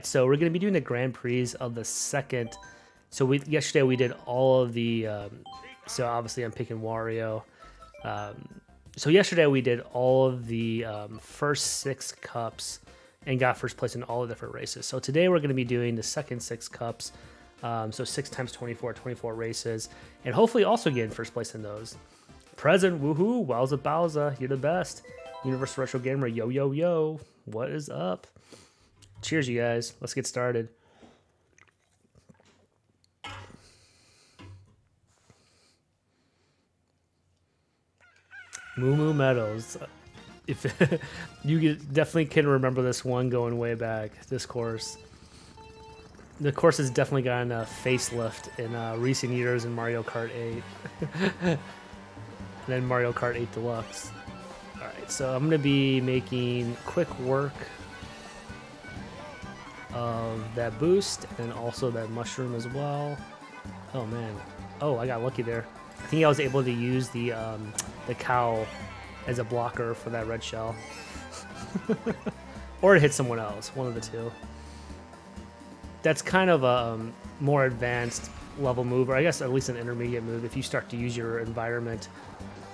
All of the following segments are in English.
right, so we're gonna be doing the Grand Prix of the second. So yesterday we did all of the. So obviously I'm picking Wario. So yesterday we did all of the first 6 cups and got first place in all the different races. So today we're gonna be doing the second 6 cups. So 6 times 24 races, and hopefully also getting first place in those. Present, woohoo, wowza bowza, you're the best. Universal Retro Gamer, yo, yo, yo, what is up? Cheers, you guys. Let's get started. Moo Moo Meadows. If you definitely can remember this one going way back, this course. The course has definitely gotten a facelift in recent years in Mario Kart 8. And then Mario Kart 8 Deluxe. Alright, so I'm going to be making quick work of that boost and also that mushroom as well. Oh man. Oh, I got lucky there. I think I was able to use the cow as a blocker for that red shell. Or it hit someone else, one of the two. That's kind of a more advanced level move, or I guess at least an intermediate move if you start to use your environment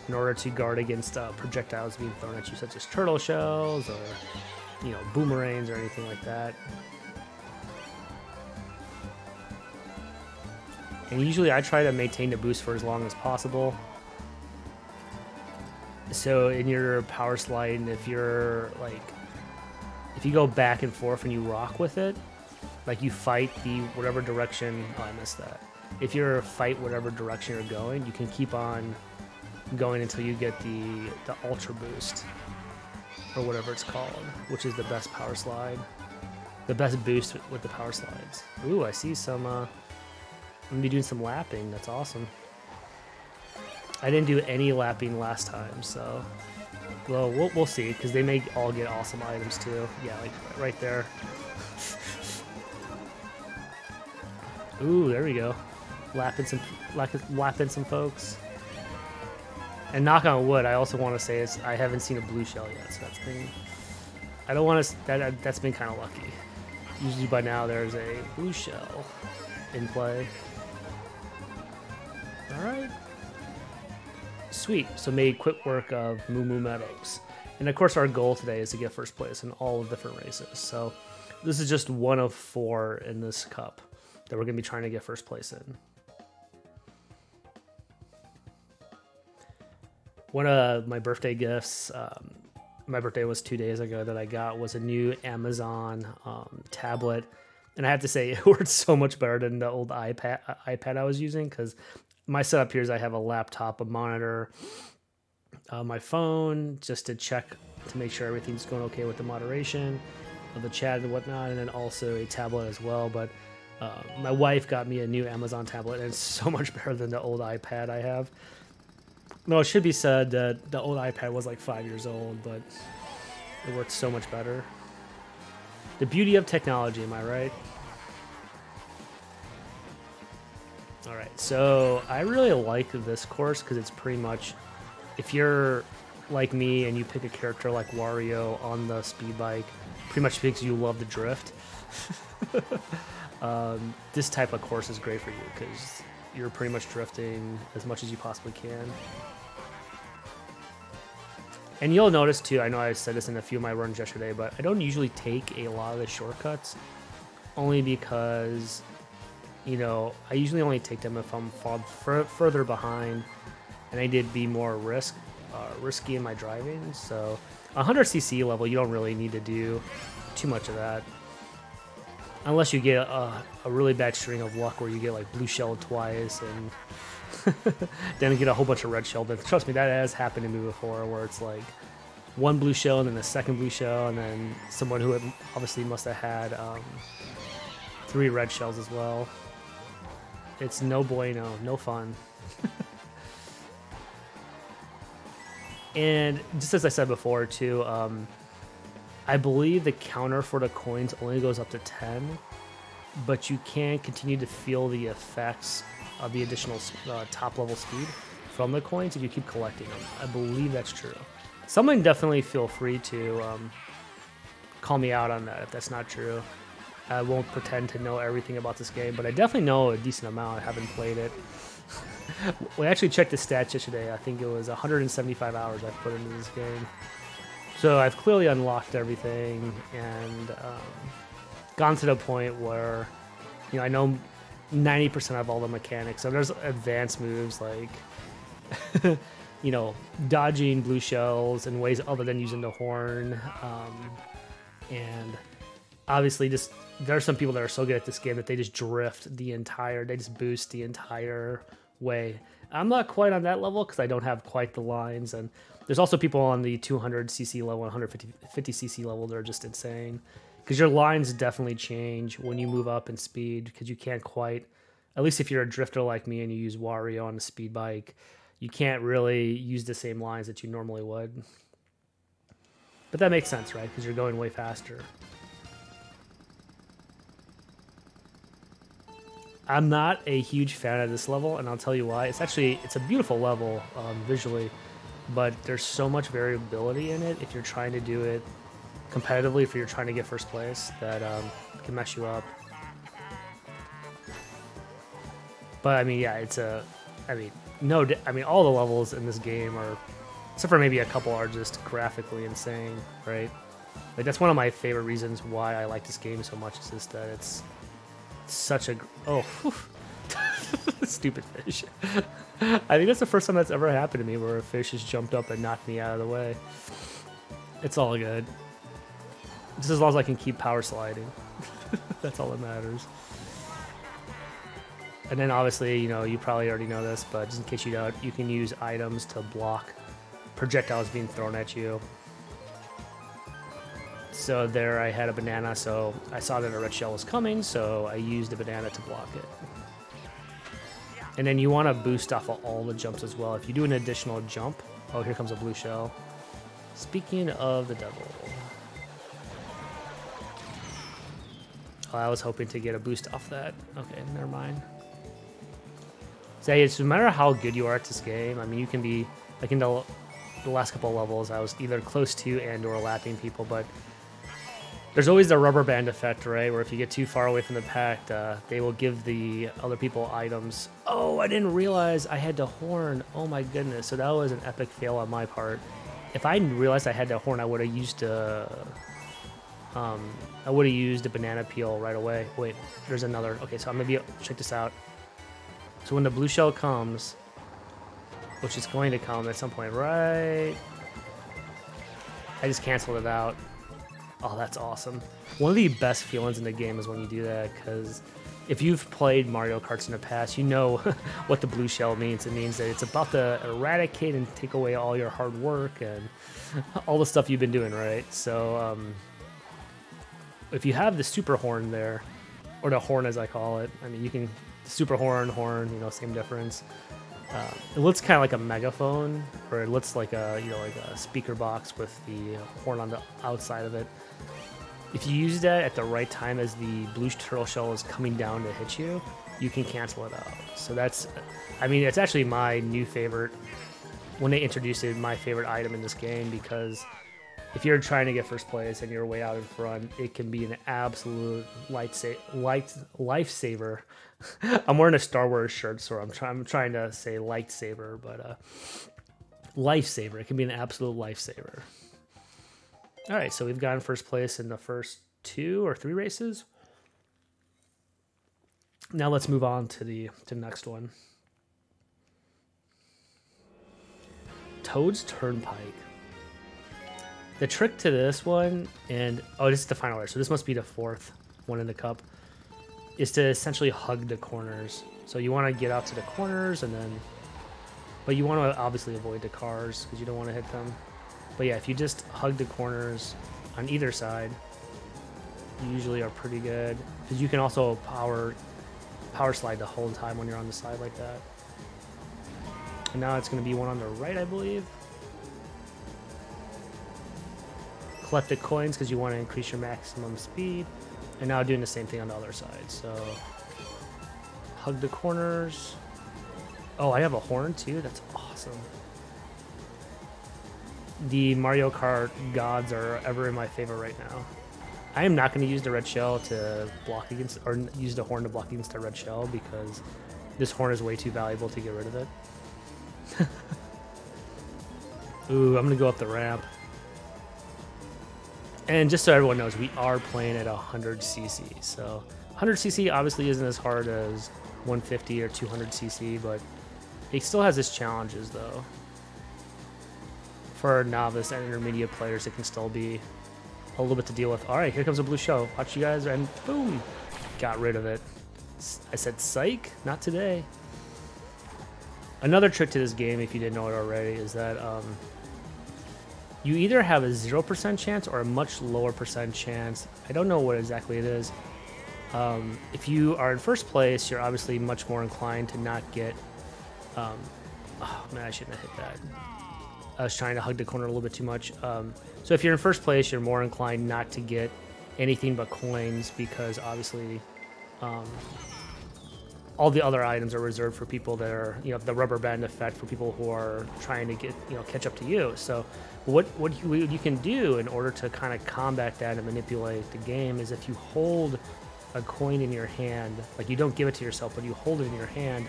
in order to guard against projectiles being thrown at you, such as turtle shells or, you know, boomerangs or anything like that. And usually I try to maintain the boost for as long as possible. So in your power slide, if you're like, if you go back and forth and you rock with it, like you fight the whatever direction, oh I missed that. If you're fight whatever direction you're going, you can keep on going until you get the ultra boost, or whatever it's called, which is the best power slide. The best boost with the power slides. Ooh, I see some, I'm gonna be doing some lapping, that's awesome. I didn't do any lapping last time, so, well, we'll see, because they may all get awesome items too. Yeah, like right there. Ooh, there we go. Lapping some folks. And knock on wood, I also want to say is I haven't seen a blue shell yet, so that's been. I don't want to. That's been kind of lucky. Usually by now there's a blue shell in play. All right. Sweet. So made quick work of Moo Moo Meadows, and of course our goal today is to get first place in all the different races. So this is just one of 4 in this cup that we're going to be trying to get first place in. One of my birthday gifts, my birthday was 2 days ago, that I got was a new Amazon tablet. And I have to say, it worked so much better than the old iPad I was using, because my setup here is I have a laptop, a monitor, my phone, just to check to make sure everything's going okay with the moderation of the chat and whatnot, and then also a tablet as well. But my wife got me a new Amazon tablet, and it's so much better than the old iPad I have. No, it should be said that the old iPad was like 5 years old, but it worked so much better. The beauty of technology, am I right? All right, so I really like this course because it's pretty much, if you're like me and you pick a character like Wario on the speed bike, pretty much because you love the drift. This type of course is great for you because you're pretty much drifting as much as you possibly can. And you'll notice too, I know I said this in a few of my runs yesterday, but I don't usually take a lot of the shortcuts, only because, you know, I usually only take them if I'm further behind, and I did be more risky in my driving. So 100cc level, you don't really need to do too much of that. Unless you get a really bad string of luck where you get like blue shell twice and then you get a whole bunch of red shell. But trust me, that has happened to me before, where it's like one blue shell and then a second blue shell, and then someone who obviously must have had 3 red shells as well. It's no bueno, no fun. And just as I said before too, I believe the counter for the coins only goes up to 10, but you can continue to feel the effects of the additional top level speed from the coins if you keep collecting them. I believe that's true. Someone definitely feel free to call me out on that if that's not true. I won't pretend to know everything about this game, but I definitely know a decent amount. I haven't played it. We actually checked the stats yesterday. I think it was 175 hours I've put into this game. So I've clearly unlocked everything and gone to the point where, you know, I know 90% of all the mechanics. So there's advanced moves like, you know, dodging blue shells in ways other than using the horn. And obviously just there are some people that are so good at this game that they just they just boost the entire way. I'm not quite on that level because I don't have quite the lines, and there's also people on the 200cc level, 150cc level that are just insane because your lines definitely change when you move up in speed because you can't quite, at least if you're a drifter like me and you use Wario on a speed bike, you can't really use the same lines that you normally would. But that makes sense, right? Because you're going way faster. I'm not a huge fan of this level, and I'll tell you why. It's a beautiful level visually, but there's so much variability in it if you're trying to do it competitively, if you're trying to get first place, that can mess you up. But I mean, yeah, all the levels in this game are, except for maybe a couple, are just graphically insane, right? Like that's one of my favorite reasons why I like this game so much, is just that it's such a stupid fish. I think that's the first time that's ever happened to me where a fish has jumped up and knocked me out of the way. It's all good. Just as long as I can keep power sliding. That's all that matters. And then obviously, you know, you probably already know this, but just in case you don't, you can use items to block projectiles being thrown at you. So there I had a banana, so I saw that a red shell was coming, so I used the banana to block it. And then you want to boost off of all the jumps as well. If you do an additional jump... Oh, here comes a blue shell. Speaking of the devil. Oh, I was hoping to get a boost off that. Okay, never mind. So it's no matter how good you are at this game, I mean, you can be... Like in the last couple of levels, I was either close to and or lapping people, but... There's always the rubber band effect, right? Where if you get too far away from the pack, they will give the other people items. Oh, I didn't realize I had the horn. Oh my goodness. So that was an epic fail on my part. If I realized I had the horn, I would have used a banana peel right away. Wait, there's another. Okay, so I'm gonna check this out. So when the blue shell comes, which is going to come at some point, right? I just canceled it out. Oh, that's awesome. One of the best feelings in the game is when you do that, because if you've played Mario Karts in the past, you know what the blue shell means. It means that it's about to eradicate and take away all your hard work and all the stuff you've been doing, right? So if you have the super horn there, or the horn as I call it, I mean, you can, super horn, you know, same difference. It looks kind of like a megaphone, or it looks like a, you know, like a speaker box with the horn on the outside of it. If you use that at the right time as the blue turtle shell is coming down to hit you, you can cancel it out. So that's, I mean, it's actually my new favorite, when they introduced it, my favorite item in this game, because if you're trying to get first place and you're way out in front, it can be an absolute lifesaver. I'm wearing a Star Wars shirt, so I'm trying to say lightsaber, but lifesaver. It can be an absolute lifesaver. All right, so we've gotten first place in the first 2 or 3 races. Now let's move on to the next one. Toad's Turnpike. The trick to this one, and oh, this is the final race, so this must be the 4th one in the cup, is to essentially hug the corners. So you want to get out to the corners, and then, but you want to obviously avoid the cars because you don't want to hit them. But yeah, if you just hug the corners on either side, you usually are pretty good, because you can also power slide the whole time when you're on the side like that. And now it's going to be one on the right, I believe. Collect the coins because you want to increase your maximum speed. And now doing the same thing on the other side. So hug the corners. Oh, I have a horn too? That's awesome. The Mario Kart gods are ever in my favor right now. I am not going to use the red shell to block against, or use the horn to block against the red shell, because this horn is way too valuable to get rid of it. Ooh, I'm going to go up the ramp. And just so everyone knows, we are playing at 100cc. So 100cc obviously isn't as hard as 150 or 200cc, but it still has its challenges, though. For novice and intermediate players, it can still be a little bit to deal with. All right, here comes a blue shell. Watch you guys, and boom, got rid of it. I said psych, not today. Another trick to this game, if you didn't know it already, is that you either have a 0% chance or a much lower percent chance. I don't know what exactly it is. If you are in first place, you're obviously much more inclined to not get... oh man, I shouldn't have hit that. I was trying to hug the corner a little bit too much. So if you're in first place, you're more inclined not to get anything but coins, because obviously all the other items are reserved for people that are, the rubber band effect for people who are trying to get, catch up to you. So what you can do in order to kind of combat that and manipulate the game is, if you hold a coin in your hand, like you don't give it to yourself, but you hold it in your hand,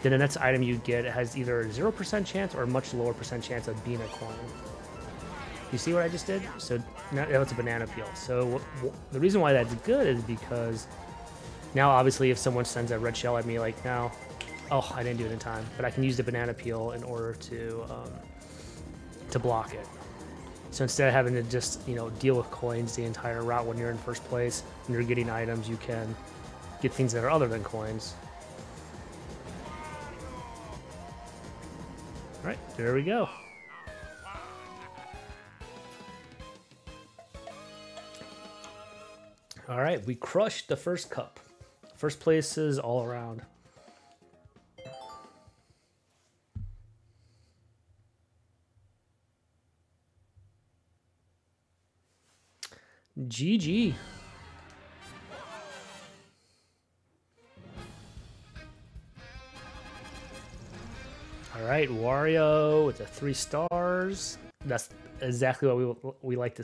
then the next item you get has either a 0% chance or a much lower percent chance of being a coin. You see what I just did? So now it's a banana peel. So the reason why that's good is because now obviously if someone sends a red shell at me, like now, oh, I didn't do it in time, but I can use the banana peel in order to block it. So instead of having to just deal with coins the entire route when you're in first place, when you're getting items, you can get things that are other than coins. All right, there we go. All right, we crushed the first cup. First places all around. GG. All right, Wario with the 3 stars. That's exactly what we like to